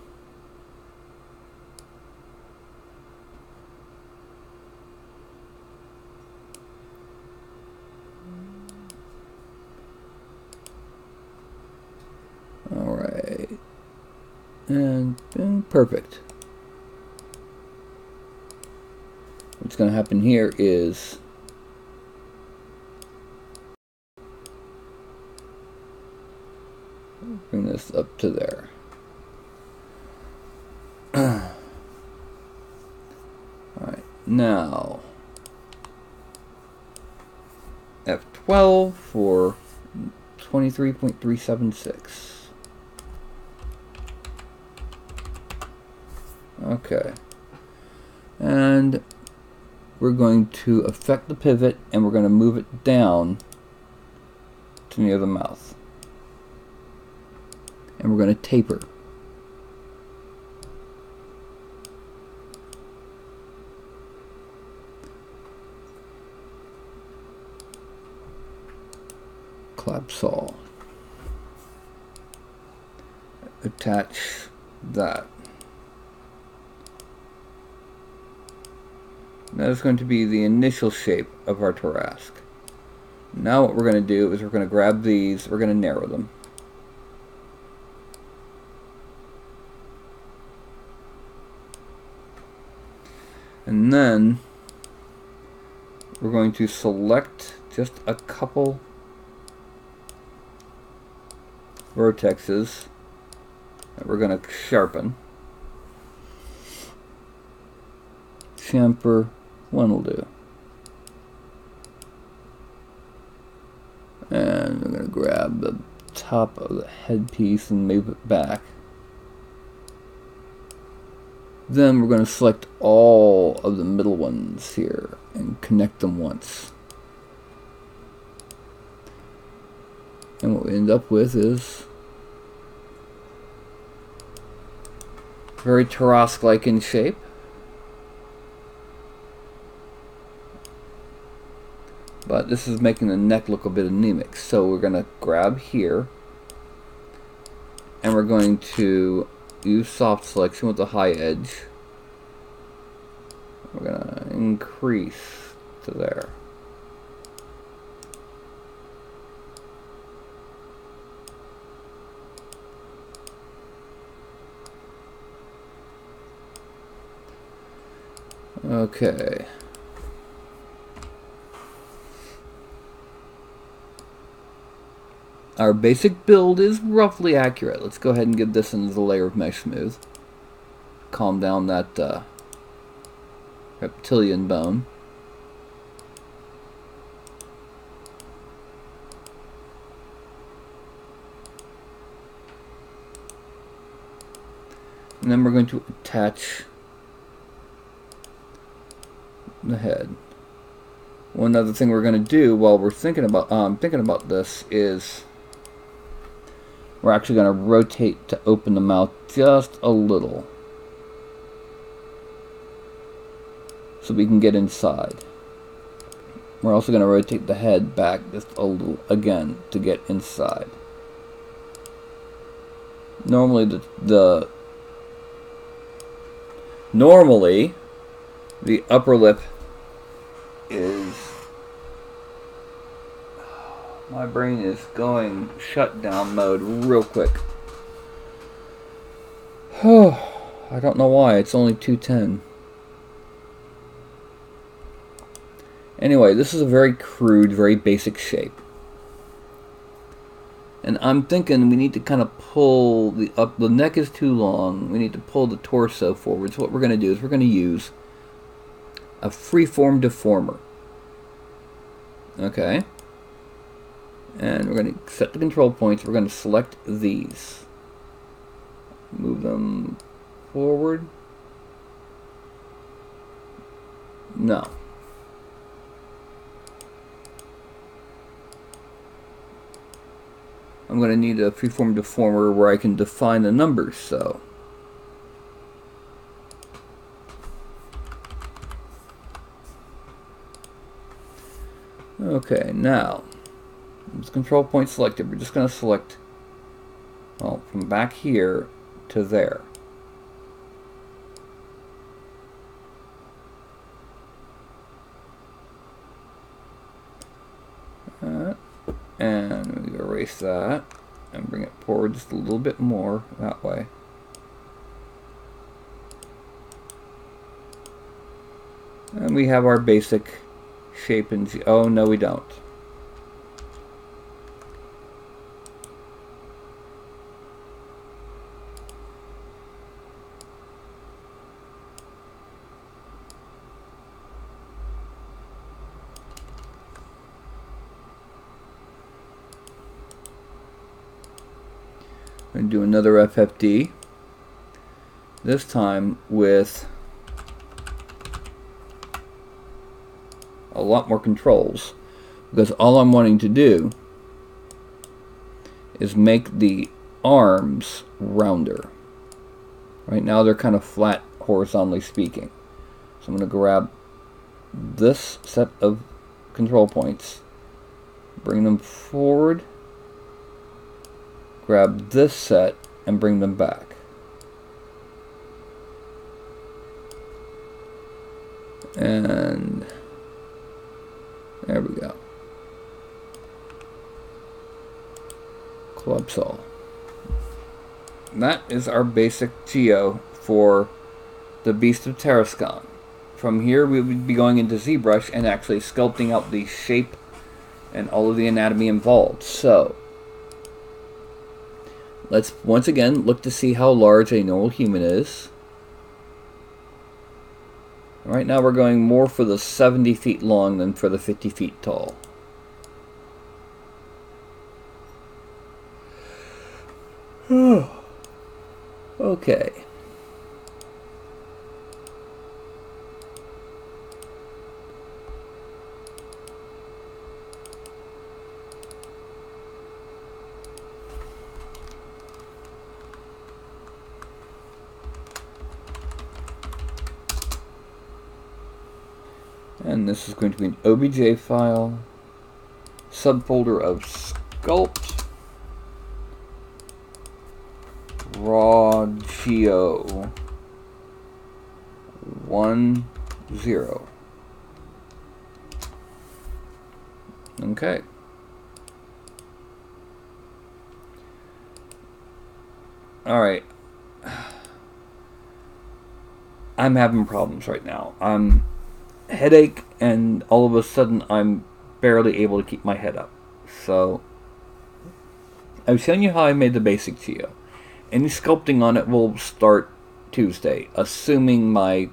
[SPEAKER 1] Alright. And perfect. What's going to happen here is bring this up to there. Alright, now F12 for 23.376. Okay. And we're going to affect the pivot, and we're going to move it down to near the mouth. And we're going to taper. Clap saw. Attach that. That is going to be the initial shape of our Tarrasque. Now what we're going to do is we're going to grab these, we're going to narrow them. And then we're going to select just a couple vertexes that we're going to sharpen. Chamfer 1 will do. And we're going to grab the top of the headpiece and move it back. Then we're going to select all of the middle ones here and connect them once. And what we end up with is very Tarrasque-like in shape. But this is making the neck look a bit anemic. So we're going to grab here, and we're going to use soft selection with the high edge. We're going to increase to there. Okay. Our basic build is roughly accurate. Let's go ahead and get this into the layer of mesh smooth. Calm down that reptilian bone. And then we're going to attach the head. One other thing we're going to do while we're thinking about this is We're actually going to rotate to open the mouth just a little, so we can get inside. We're also going to rotate the head back just a little again to get inside. Normally the upper lip is... My brain is going shutdown mode real quick. I don't know why, it's only 2:10. Anyway, this is a very crude, very basic shape. And I'm thinking we need to kind of pull the neck is too long. We need to pull the torso forward. So what we're going to do is we're going to use a freeform deformer. Okay. And we're going to set the control points. We're going to select these. Move them forward. No. I'm going to need a freeform deformer where I can define the numbers, so. Okay, now, this control point selected. We're just going to select, well, from back here to there. And we erase that and bring it forward just a little bit more that way. And we have our basic shape and oh no we don't. And do another FFD, this time with a lot more controls, because all I'm wanting to do is make the arms rounder. Right now they're kind of flat horizontally speaking. So I'm going to grab this set of control points, bring them forward, grab this set and bring them back. And there we go. Club saw. That is our basic geo for the Beast of Tarascon. From here we would be going into ZBrush and actually sculpting out the shape and all of the anatomy involved. So let's once again look to see how large a normal human is. Right now we're going more for the 70 feet long than for the 50 feet tall. Okay. And this is going to be an OBJ file, subfolder of sculpt, raw geo 10. Okay. All right. I'm having problems right now. I'm headache, and all of a sudden I'm barely able to keep my head up. So I was showing you how I made the basic geo. Any sculpting on it will start Tuesday, assuming my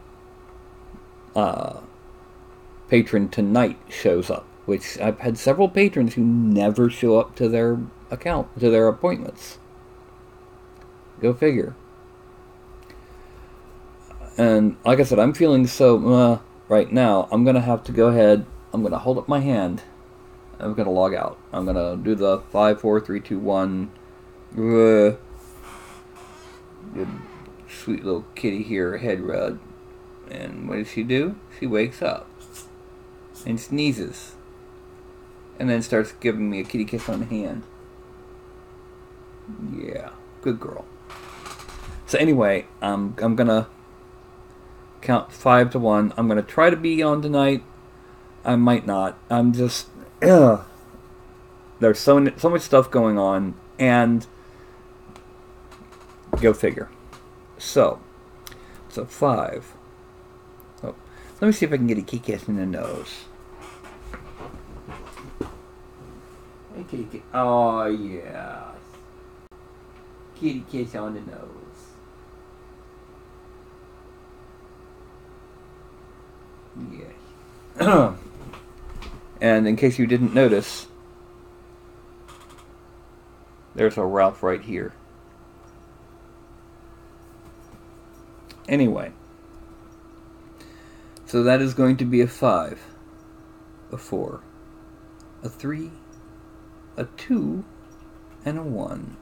[SPEAKER 1] patron tonight shows up, which I've had several patrons who never show up to their account, to their appointments. Go figure. And like I said, I'm feeling so right now. I'm gonna have to go ahead. I'm gonna hold up my hand. I'm gonna log out. I'm gonna do the 5, 4, 3, 2, 1 Good sweet little kitty here, head rub. And what does she do? She wakes up and sneezes. And then starts giving me a kitty kiss on the hand. Yeah, good girl. So anyway, I'm gonna count 5 to 1. I'm gonna try to be on tonight. I might not. I'm just, there's so much stuff going on, and go figure. So 5. Oh, let me see if I can get a kitty kiss in the nose. Hey, kitty kiss. Oh yeah, kitty kiss on the nose. Yes. And in case you didn't notice, there's a Ralph right here. Anyway, so that is going to be a 5, a 4, a 3, a 2, and a 1.